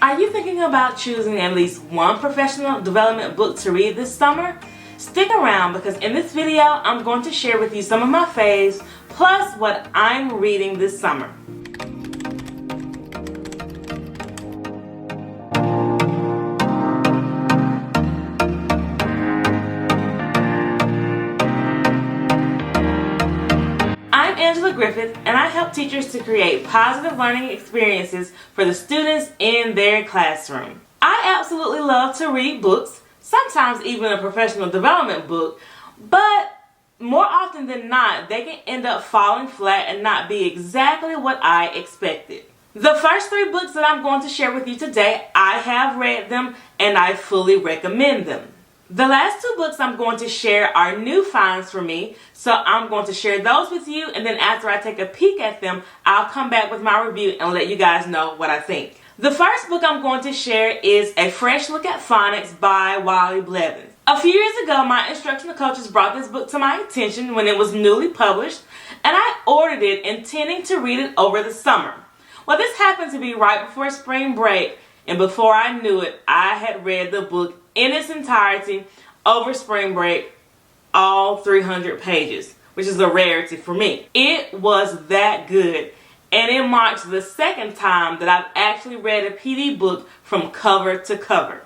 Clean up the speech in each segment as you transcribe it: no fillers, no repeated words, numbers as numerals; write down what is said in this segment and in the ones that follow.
Are you thinking about choosing at least one professional development book to read this summer? Stick around because in this video I'm going to share with you some of my faves plus what I'm reading this summer. I'm Angela Griffith, and I help teachers to create positive learning experiences for the students in their classroom. I absolutely love to read books, sometimes even a professional development book, but more often than not, they can end up falling flat and not be exactly what I expected. The first 3 books that I'm going to share with you today, I have read them and I fully recommend them. The last 2 books I'm going to share are new finds for me, so I'm going to share those with you, and then after I take a peek at them, I'll come back with my review and let you guys know what I think. The first book I'm going to share is A Fresh Look at Phonics by Wally Blevins. A few years ago, my instructional coaches brought this book to my attention when it was newly published, and I ordered it intending to read it over the summer. Well, this happened to be right before spring break, and before I knew it, I had read the book in its entirety over spring break, all 300 pages, which is a rarity for me. It was that good, and it marks the second time that I've actually read a PD book from cover to cover.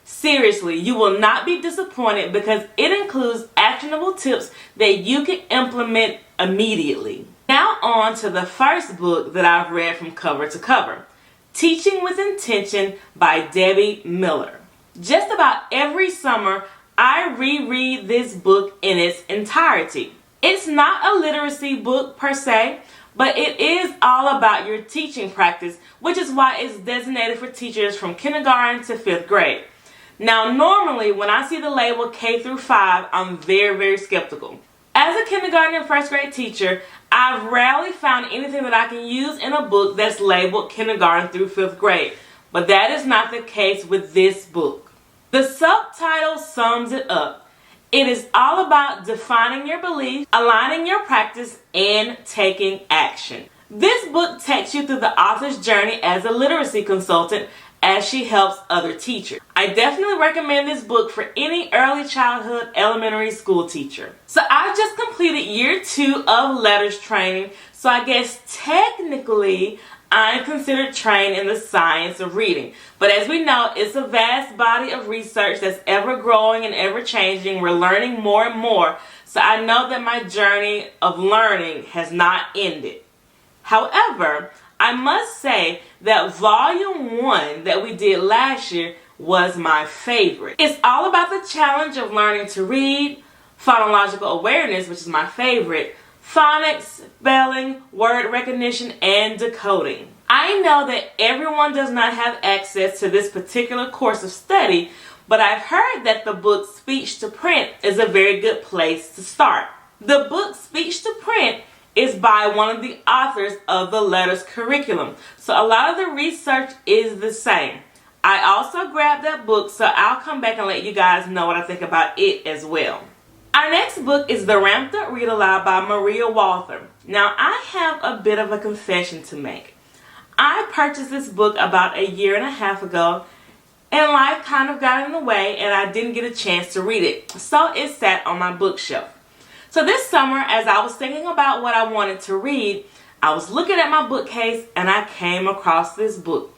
Seriously, you will not be disappointed because it includes actionable tips that you can implement immediately. Now on to the first book that I've read from cover to cover, Teaching with Intention by Debbie Miller. Just about every summer, I reread this book in its entirety. It's not a literacy book per se, but it is all about your teaching practice, which is why it's designated for teachers from kindergarten to 5th grade. Now, normally when I see the label K through 5, I'm very skeptical. As a kindergarten and 1st grade teacher, I've rarely found anything that I can use in a book that's labeled kindergarten through 5th grade, but that is not the case with this book. The subtitle sums it up. It is all about defining your beliefs, aligning your practice, and taking action. This book takes you through the author's journey as a literacy consultant as she helps other teachers. I definitely recommend this book for any early childhood elementary school teacher. So I've just completed year 2 of letters training, so I guess technically I'm considered trained in the science of reading. But as we know, it's a vast body of research that's ever growing and ever changing. We're learning more and more. So I know that my journey of learning has not ended. However, I must say that volume 1 that we did last year was my favorite. It's all about the challenge of learning to read, phonological awareness, which is my favorite, phonics, spelling, word recognition, and decoding. I know that everyone does not have access to this particular course of study, but I've heard that the book Speech to Print is a very good place to start. The book Speech to Print is by one of the authors of the letters curriculum, so a lot of the research is the same. I also grabbed that book, so I'll come back and let you guys know what I think about it as well. Our next book is The Ramped Up Read Aloud by Maria Walther. Now, I have a bit of a confession to make. I purchased this book about a year and a half ago, and life kind of got in the way, and I didn't get a chance to read it, so it sat on my bookshelf. So this summer, as I was thinking about what I wanted to read, I was looking at my bookcase, and I came across this book.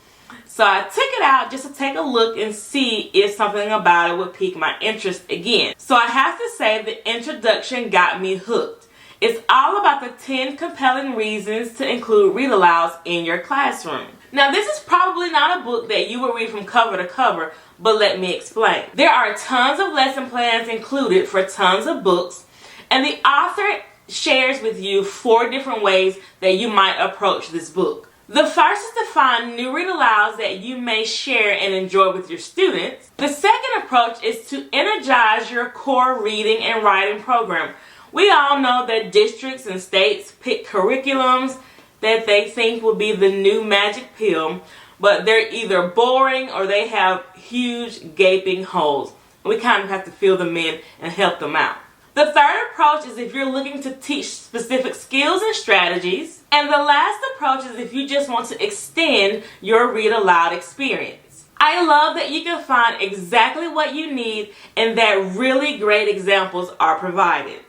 So I took it out just to take a look and see if something about it would pique my interest again. So I have to say the introduction got me hooked. It's all about the 10 compelling reasons to include read-alouds in your classroom. Now, this is probably not a book that you will read from cover to cover, but let me explain. There are tons of lesson plans included for tons of books, and the author shares with you 4 different ways that you might approach this book. The first is to find new read-alouds that you may share and enjoy with your students. The second approach is to energize your core reading and writing program. We all know that districts and states pick curriculums that they think will be the new magic pill, but they're either boring or they have huge gaping holes. We kind of have to fill them in and help them out. The third approach is if you're looking to teach specific skills and strategies. And the last approach is if you just want to extend your read aloud experience. I love that you can find exactly what you need and that really great examples are provided.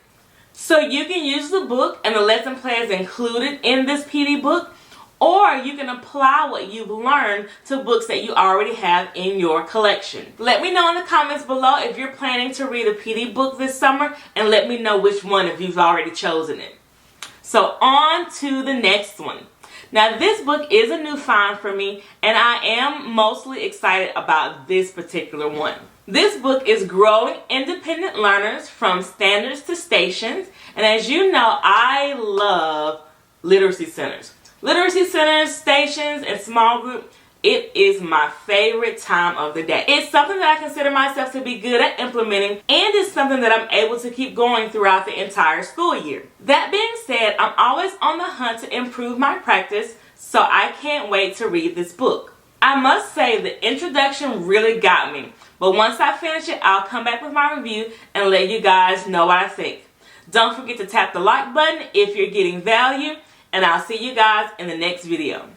So you can use the book and the lesson plans included in this PD book, or you can apply what you've learned to books that you already have in your collection. Let me know in the comments below if you're planning to read a PD book this summer, and let me know which one if you've already chosen it. So on to the next one. Now this book is a new find for me, and I am mostly excited about this particular one. This book is Growing Independent Learners from Standards to Stations, and as you know, I love literacy centers. Literacy centers, stations, and small group, it is my favorite time of the day. It's something that I consider myself to be good at implementing, and it's something that I'm able to keep going throughout the entire school year. That being said, I'm always on the hunt to improve my practice, so I can't wait to read this book. I must say the introduction really got me, but once I finish it, I'll come back with my review and let you guys know what I think. Don't forget to tap the like button if you're getting value, and I'll see you guys in the next video.